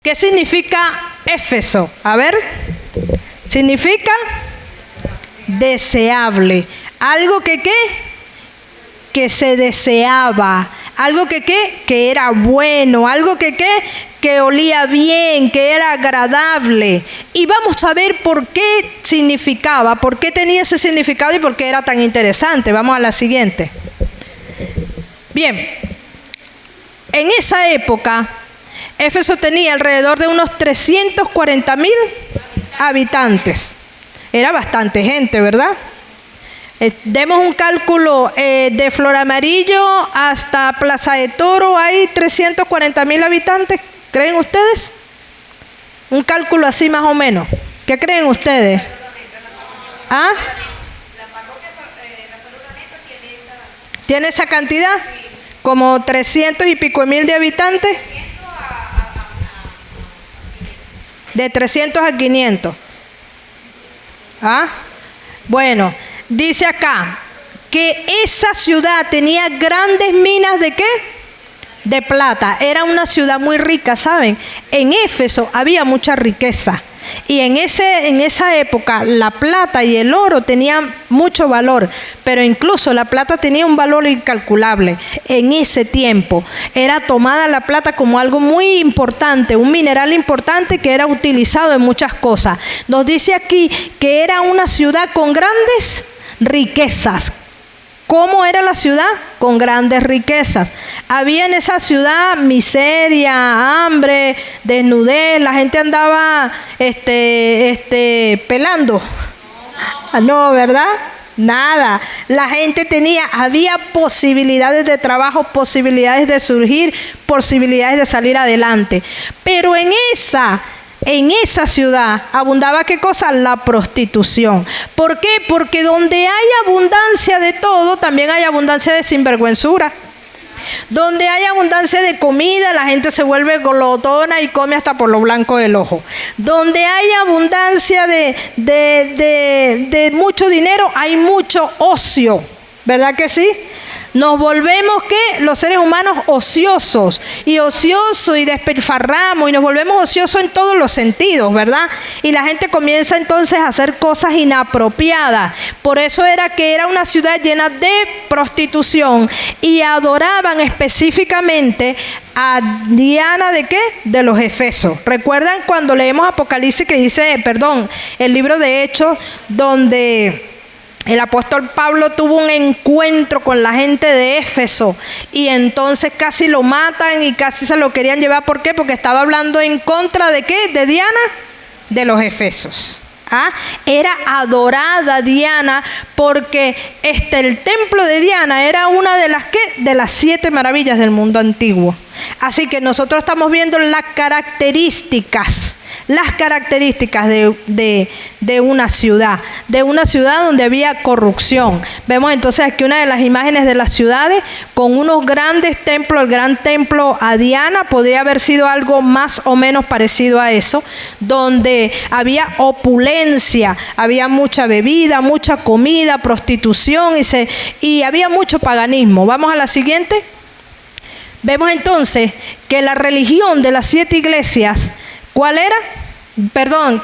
¿Qué significa Éfeso? A ver, significa deseable. Algo que ¿qué? Que se deseaba. Algo que ¿qué? Que era bueno. Algo que ¿qué? Que olía bien, que era agradable. Y vamos a ver por qué significaba, por qué tenía ese significado y por qué era tan interesante. Vamos a la siguiente. Bien, en esa época, Éfeso tenía alrededor de unos 340,000 habitantes. Era bastante gente, ¿verdad? Demos un cálculo, de Floramarillo hasta Plaza de Toro hay 340,000 habitantes. ¿Creen ustedes? Un cálculo así más o menos. ¿Qué creen ustedes? ¿Ah? ¿Tiene esa cantidad? Como 300 y pico mil de habitantes. De 300 a 500. ¿Ah? Bueno, dice acá que esa ciudad tenía grandes minas ¿de qué? De plata. Era una ciudad muy rica, ¿saben? En Éfeso había mucha riqueza. Y en esa época la plata y el oro tenían mucho valor, pero incluso la plata tenía un valor incalculable. En ese tiempo era tomada la plata como algo muy importante, un mineral importante que era utilizado en muchas cosas. Nos dice aquí que era una ciudad con grandes riquezas. ¿Cómo era la ciudad? Con grandes riquezas. Había en esa ciudad miseria, hambre, desnudez, la gente andaba pelando. No, ¿verdad? Nada. La gente había posibilidades de trabajo, posibilidades de surgir, posibilidades de salir adelante. Pero en esa ciudad abundaba ¿qué cosa? La prostitución. ¿Por qué? Porque donde hay abundancia de todo, también hay abundancia de sinvergüenzura. Donde hay abundancia de comida, la gente se vuelve glotona y come hasta por lo blanco del ojo. Donde hay abundancia de mucho dinero, hay mucho ocio. ¿Verdad que sí? Nos volvemos, ¿qué? Los seres humanos ociosos y despilfarramos y nos volvemos ociosos en todos los sentidos, ¿verdad? Y la gente comienza entonces a hacer cosas inapropiadas. Por eso era que era una ciudad llena de prostitución y adoraban específicamente a Diana ¿de qué? De los Efesos. ¿Recuerdan cuando leemos Apocalipsis que dice, el libro de Hechos, donde el apóstol Pablo tuvo un encuentro con la gente de Éfeso y entonces casi lo matan y casi se lo querían llevar? ¿Por qué? Porque estaba hablando en contra ¿de qué? De Diana, de los Efesos. Era adorada Diana porque el templo de Diana era una de las 7 maravillas del mundo antiguo. Así que nosotros estamos viendo las características de una ciudad donde había corrupción. Vemos entonces aquí una de las imágenes de las ciudades con unos grandes templos. El gran templo a Diana podría haber sido algo más o menos parecido a eso, donde había opulencia, había mucha bebida, mucha comida, prostitución y había mucho paganismo. Vamos a la siguiente. Vemos entonces que la religión de las 7 iglesias, ¿cuál era?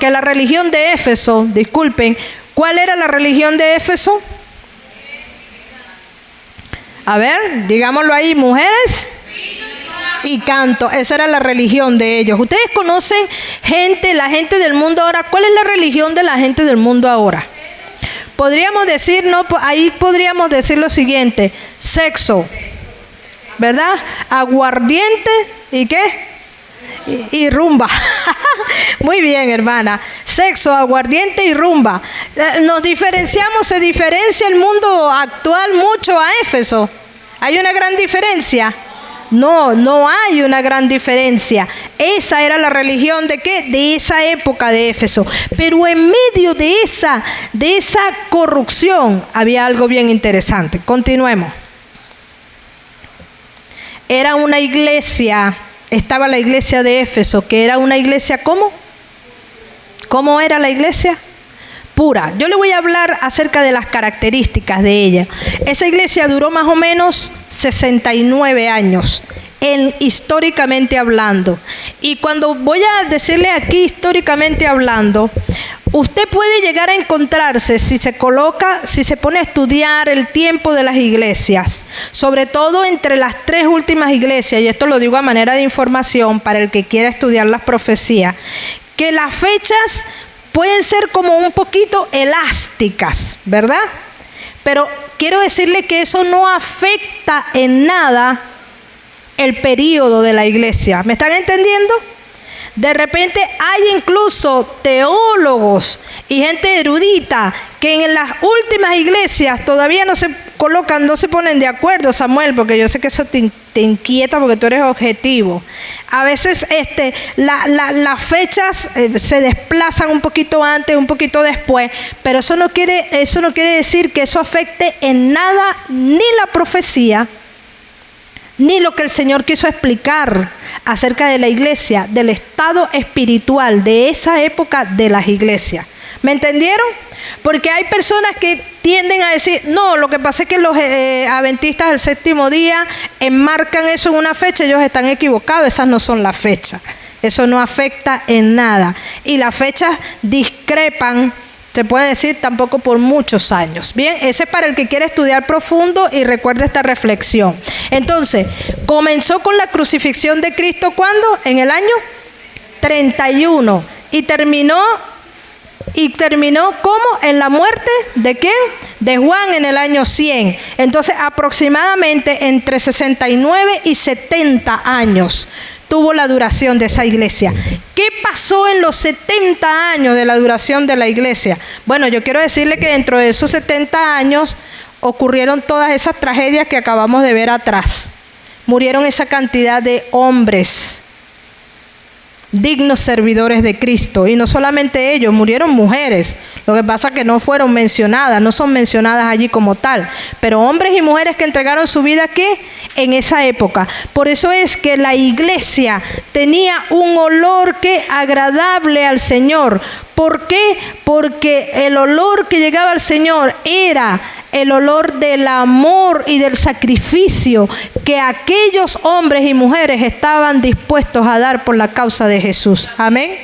Que la religión de Éfeso, ¿cuál era la religión de Éfeso? A ver, digámoslo ahí, mujeres y canto. Esa era la religión de ellos. Ustedes conocen la gente del mundo ahora. ¿Cuál es la religión de la gente del mundo ahora? Podríamos decir lo siguiente: sexo, ¿verdad? Aguardiente y ¿qué? Y rumba. Muy bien, hermana. Sexo, aguardiente y rumba. Se diferencia el mundo actual mucho a Éfeso. ¿Hay una gran diferencia? No hay una gran diferencia. Esa era la religión ¿de qué? De esa época de Éfeso. Pero en medio de esa corrupción había algo bien interesante. Continuemos. Era una iglesia, estaba la iglesia de Éfeso, que era una iglesia ¿cómo? ¿Cómo era la iglesia? Pura. Yo le voy a hablar acerca de las características de ella. Esa iglesia duró más o menos 69 años. históricamente hablando. Y cuando voy a decirle aquí históricamente hablando, usted puede llegar a encontrarse, si se pone a estudiar el tiempo de las iglesias, sobre todo entre las 3 últimas iglesias, y esto lo digo a manera de información para el que quiera estudiar las profecías, que las fechas pueden ser como un poquito elásticas, ¿verdad? Pero quiero decirle que eso no afecta en nada el período de la iglesia. ¿Me están entendiendo? De repente hay incluso teólogos y gente erudita que en las últimas iglesias todavía no se colocan, no se ponen de acuerdo, Samuel, porque yo sé que eso te inquieta porque tú eres objetivo. A veces las fechas se desplazan un poquito antes, un poquito después, pero eso no quiere decir que eso afecte en nada ni la profecía, ni lo que el Señor quiso explicar acerca de la iglesia, del estado espiritual de esa época de las iglesias. ¿Me entendieron? Porque hay personas que tienden a decir, no, lo que pasa es que los adventistas del séptimo día enmarcan eso en una fecha, ellos están equivocados, esas no son las fechas. Eso no afecta en nada. Y las fechas discrepan, se puede decir, tampoco por muchos años. Bien, ese es para el que quiere estudiar profundo y recuerde esta reflexión. Entonces, comenzó con la crucifixión de Cristo, ¿cuándo? En el año 31. Y terminó ¿cómo? En la muerte ¿de quién? De Juan en el año 100. Entonces, aproximadamente entre 69 y 70 años tuvo la duración de esa iglesia. ¿Qué pasó en los 70 años de la duración de la iglesia? Bueno, yo quiero decirle que dentro de esos 70 años ocurrieron todas esas tragedias que acabamos de ver atrás. Murieron esa cantidad de hombres dignos servidores de Cristo, y no solamente ellos, murieron mujeres. Lo que pasa es que no fueron mencionadas, no son mencionadas allí como tal, pero hombres y mujeres que entregaron su vida, ¿qué? En esa época. Por eso es que la iglesia tenía un olor que agradable al Señor. ¿Por qué? Porque el olor que llegaba al Señor era el olor del amor y del sacrificio que aquellos hombres y mujeres estaban dispuestos a dar por la causa de Jesús. Amén.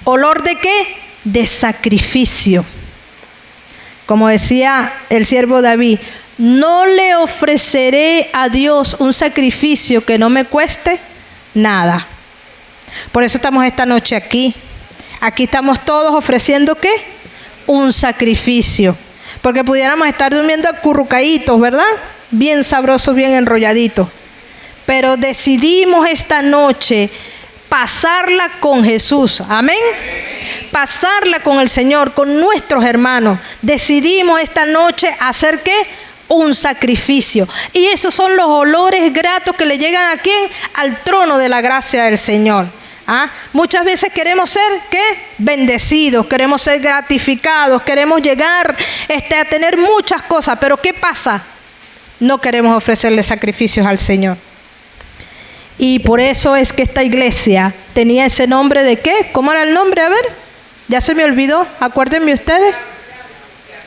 ¿Olor de qué? De sacrificio. Como decía el siervo David, no le ofreceré a Dios un sacrificio que no me cueste nada. Por eso estamos esta noche aquí. Aquí estamos todos ofreciendo ¿qué? Un sacrificio. Porque pudiéramos estar durmiendo acurrucaditos, ¿verdad? Bien sabrosos, bien enrolladitos. Pero decidimos esta noche pasarla con Jesús. Amén. Pasarla con el Señor, con nuestros hermanos. Decidimos esta noche hacer ¿qué? Un sacrificio. Y esos son los olores gratos que le llegan ¿a quién? Al trono de la gracia del Señor. Muchas veces queremos ser ¿qué? Bendecidos, queremos ser gratificados, queremos llegar a tener muchas cosas, pero ¿qué pasa? No queremos ofrecerle sacrificios al Señor. Y por eso es que esta iglesia tenía ese nombre de ¿qué? ¿Cómo era el nombre? A ver, ya se me olvidó, acuérdenme ustedes.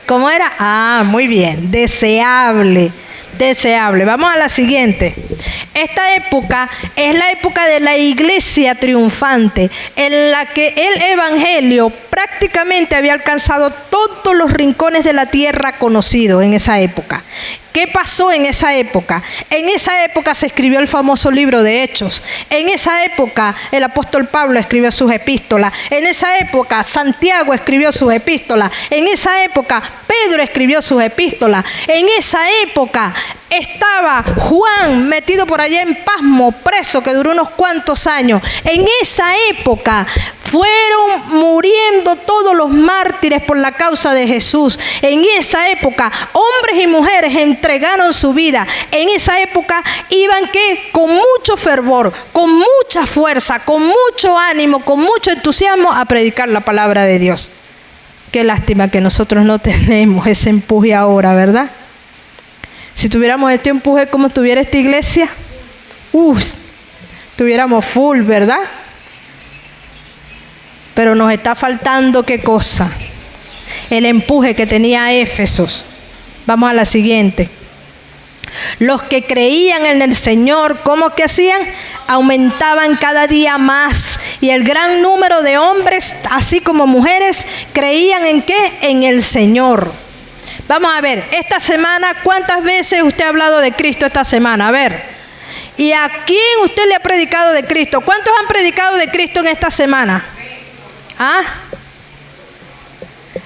¿Cómo era? Muy bien, deseable. Deseable. Vamos a la siguiente. Esta época es la época de la iglesia triunfante, en la que el evangelio prácticamente había alcanzado todos los rincones de la tierra conocidos en esa época. ¿Qué pasó en esa época? En esa época se escribió el famoso libro de Hechos. En esa época el apóstol Pablo escribió sus epístolas. En esa época Santiago escribió sus epístolas. En esa época Pedro escribió sus epístolas. En esa época estaba Juan metido por allá en Pasmo, preso, que duró unos cuantos años. En esa época fueron muriendo todos los mártires por la causa de Jesús. En esa época hombres y mujeres entregaron su vida. En esa época iban ¿qué? Con mucho fervor, con mucha fuerza, con mucho ánimo, con mucho entusiasmo a predicar la palabra de Dios. Qué lástima que nosotros no tenemos ese empuje ahora, ¿verdad? Si tuviéramos este empuje como tuviera esta iglesia, tuviéramos full, ¿verdad? Pero nos está faltando ¿qué cosa? El empuje que tenía Éfesos. Vamos a la siguiente. Los que creían en el Señor, ¿cómo que hacían? Aumentaban cada día más. Y el gran número de hombres, así como mujeres, creían ¿en qué? En el Señor. Vamos a ver, esta semana, ¿cuántas veces usted ha hablado de Cristo esta semana? A ver, ¿y a quién usted le ha predicado de Cristo? ¿Cuántos han predicado de Cristo en esta semana? ¿Ah?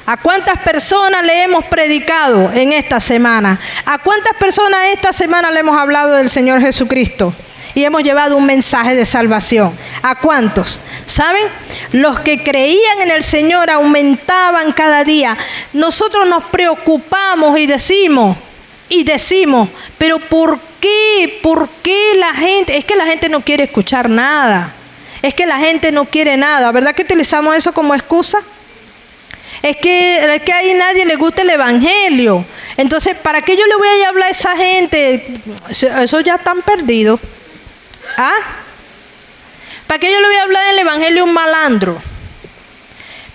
¿A cuántas personas le hemos predicado en esta semana? ¿A cuántas personas esta semana le hemos hablado del Señor Jesucristo? Y hemos llevado un mensaje de salvación. ¿A cuántos? ¿Saben? Los que creían en el Señor aumentaban cada día. Nosotros nos preocupamos y decimos, pero ¿por qué? ¿Por qué la gente? Es que la gente no quiere escuchar nada. Es que la gente no quiere nada. ¿Verdad que utilizamos eso como excusa? Es que ahí nadie le gusta el evangelio. Entonces, ¿para qué yo le voy a hablar a esa gente? Eso ya están perdidos. ¿Ah? ¿Para qué yo le voy a hablar del evangelio a un malandro?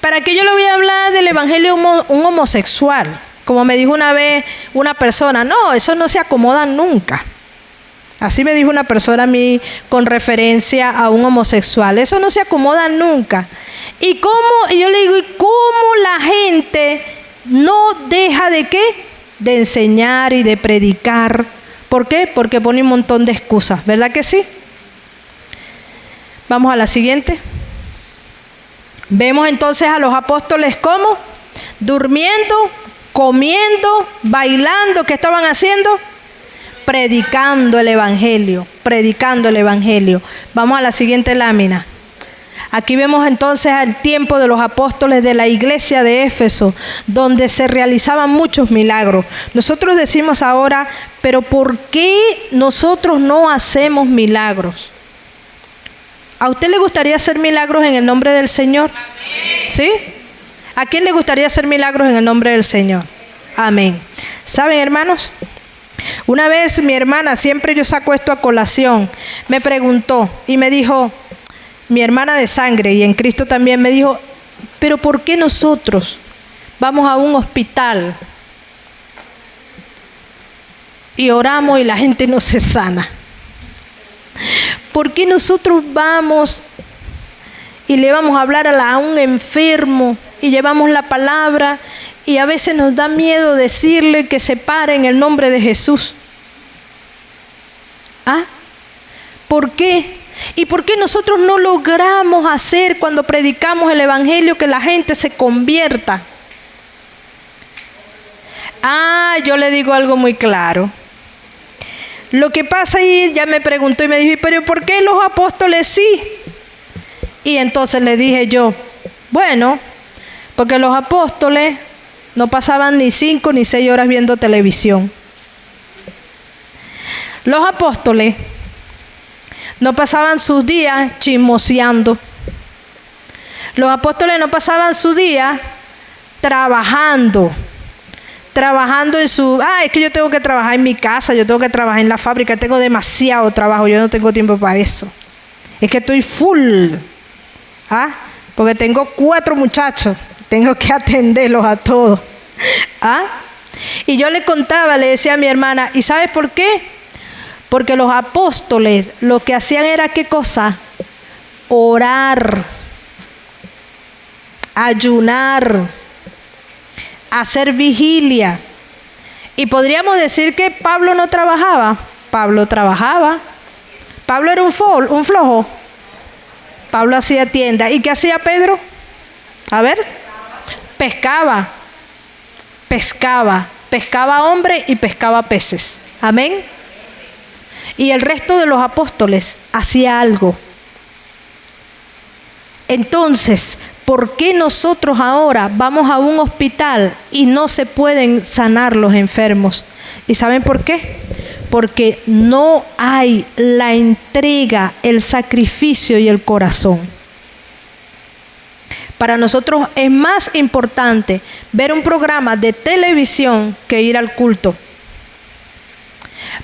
¿Para qué yo le voy a hablar del evangelio a un homosexual? Como me dijo una vez una persona, no, eso no se acomoda nunca. Así me dijo una persona a mí con referencia a un homosexual. Eso no se acomoda nunca. Y yo le digo, ¿y cómo la gente no deja de qué? De enseñar y de predicar. ¿Por qué? Porque pone un montón de excusas. ¿Verdad que sí? Vamos a la siguiente. Vemos entonces a los apóstoles ¿cómo? Durmiendo, comiendo, bailando. ¿Qué estaban haciendo? Predicando el evangelio. Predicando el evangelio. Vamos a la siguiente lámina. Aquí vemos entonces el tiempo de los apóstoles de la iglesia de Éfeso, donde se realizaban muchos milagros. Nosotros decimos ahora, pero ¿por qué nosotros no hacemos milagros? ¿A usted le gustaría hacer milagros en el nombre del Señor? ¿Sí? ¿A quién le gustaría hacer milagros en el nombre del Señor? Amén. ¿Saben, hermanos? Una vez mi hermana, siempre yo saco esto a colación, me preguntó y me dijo, mi hermana de sangre y en Cristo también me dijo, pero ¿por qué nosotros vamos a un hospital y oramos y la gente no se sana? ¿Por qué nosotros vamos y le vamos a hablar a un enfermo y llevamos la palabra y a veces nos da miedo decirle que se pare en el nombre de Jesús? ¿Ah? ¿Por qué? ¿Y por qué nosotros no logramos hacer cuando predicamos el evangelio que la gente se convierta? Yo le digo algo muy claro. Lo que pasa ahí, ya me preguntó y me dijo, pero ¿por qué los apóstoles sí? Y entonces le dije yo, bueno, porque los apóstoles no pasaban ni 5 ni 6 horas viendo televisión. Los apóstoles no pasaban sus días chismoseando. Los apóstoles no pasaban su día trabajando en su... es que yo tengo que trabajar en mi casa, yo tengo que trabajar en la fábrica, tengo demasiado trabajo, yo no tengo tiempo para eso. Es que estoy full. Porque tengo 4 muchachos, tengo que atenderlos a todos. Y yo le contaba, le decía a mi hermana, ¿y sabes por qué? Porque los apóstoles lo que hacían era ¿qué cosa? Orar, ayunar, hacer vigilias. Y podríamos decir que Pablo no trabajaba. Pablo trabajaba. Pablo era un flojo. Pablo hacía tienda. ¿Y qué hacía Pedro? A ver, pescaba hombres y pescaba peces. Amén. Y el resto de los apóstoles hacía algo. Entonces, ¿por qué nosotros ahora vamos a un hospital y no se pueden sanar los enfermos? ¿Y saben por qué? Porque no hay la entrega, el sacrificio y el corazón. Para nosotros es más importante ver un programa de televisión que ir al culto.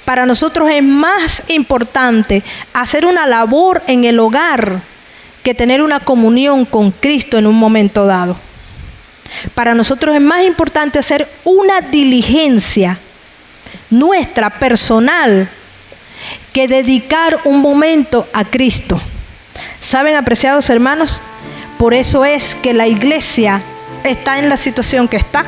Para nosotros es más importante hacer una labor en el hogar que tener una comunión con Cristo en un momento dado. Para nosotros es más importante hacer una diligencia nuestra personal que dedicar un momento a Cristo. ¿Saben, apreciados hermanos? Por eso es que la iglesia está en la situación que está.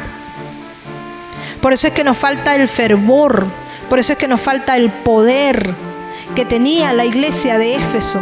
Por eso es que nos falta el fervor, por eso es que nos falta el poder que tenía la iglesia de Éfeso.